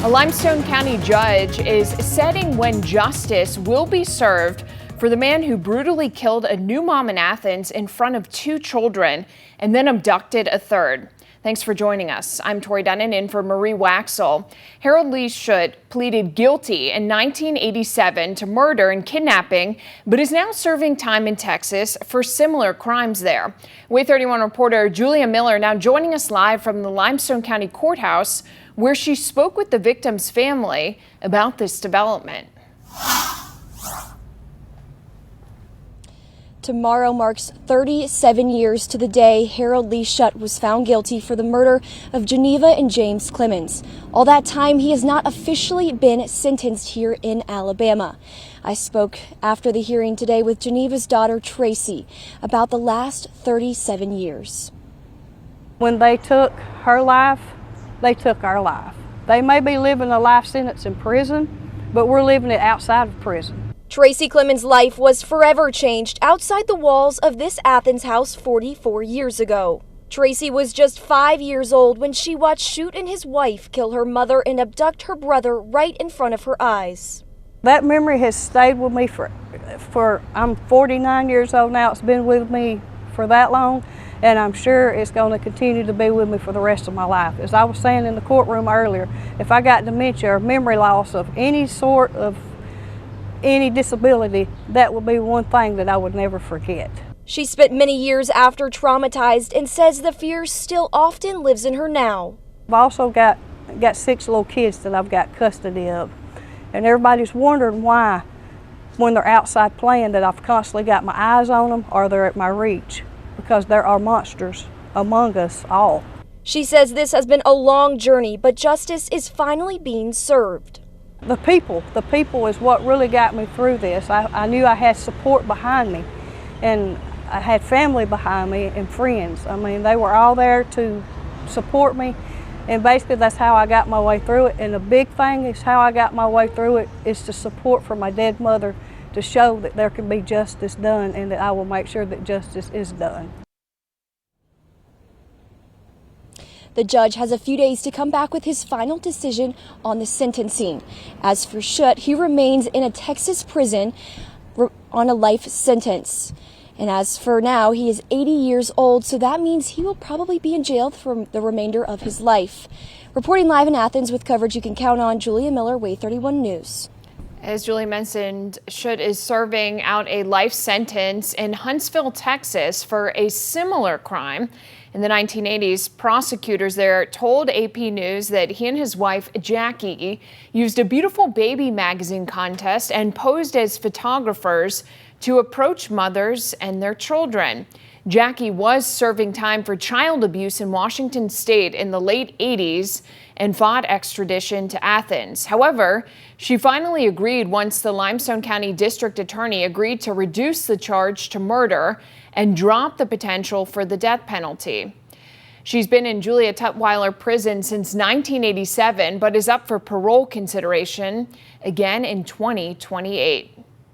A Limestone County judge is setting when justice will be served for the man who brutally killed a new mom in Athens in front of two children and then abducted a third. Thanks for joining us. I'm Tori Dunnan in for Marie Waxel. Harold Lee Schutt pleaded guilty in 1987 to murder and kidnapping, but is now serving time in Texas for similar crimes there. WAY 31 reporter Julia Miller now joining us live from the Limestone County Courthouse, where she spoke with the victim's family about this development. Tomorrow marks 37 years to the day Harold Lee Schutt was found guilty for the murder of Geneva and James Clemens. All that time, he has not officially been sentenced here in Alabama. I spoke after the hearing today with Geneva's daughter, Tracy, about the last 37 years. When they took her life, they took our life. They may be living a life sentence in prison, but we're living it outside of prison. Tracy Clemens' life was forever changed outside the walls of this Athens house 44 years ago. Tracy was just 5 years old when she watched Schutt and his wife kill her mother and abduct her brother right in front of her eyes. That memory has stayed with me for I'm 49 years old now. It's been with me for that long, and I'm sure it's going to continue to be with me for the rest of my life. As I was saying in the courtroom earlier, if I got dementia or memory loss of any sort of any disability, that would be one thing that I would never forget. She spent many years after traumatized and says the fear still often lives in her now. I've also got 6 little kids that I've got custody of, and everybody's wondering why, when they're outside playing, that I've constantly got my eyes on them or they're at my reach, because there are monsters among us all. She says this has been a long journey, but justice is finally being served. The people is what really got me through this. I knew I had support behind me, and I had family behind me and friends. I mean, they were all there to support me, and basically that's how I got my way through it. And the big thing is how I got my way through it is the support from my dead mother, to show that there can be justice done and that I will make sure that justice is done. The judge has a few days to come back with his final decision on the sentencing. As for Schutt, he remains in a Texas prison on a life sentence. And as for now, he is 80 years old, so that means he will probably be in jail for the remainder of his life. Reporting live in Athens with coverage you can count on, Julia Miller, WAY 31 News. As Julie mentioned, Schutt is serving out a life sentence in Huntsville, Texas for a similar crime. In the 1980s, prosecutors there told AP News that he and his wife, Jackie, used a Beautiful Baby magazine contest and posed as photographers to approach mothers and their children. Jackie was serving time for child abuse in Washington state in the late 80s and fought extradition to Athens. However, she finally agreed once the Limestone County District Attorney agreed to reduce the charge to murder and drop the potential for the death penalty. She's been in Julia Tutwiler prison since 1987, but is up for parole consideration again in 2028.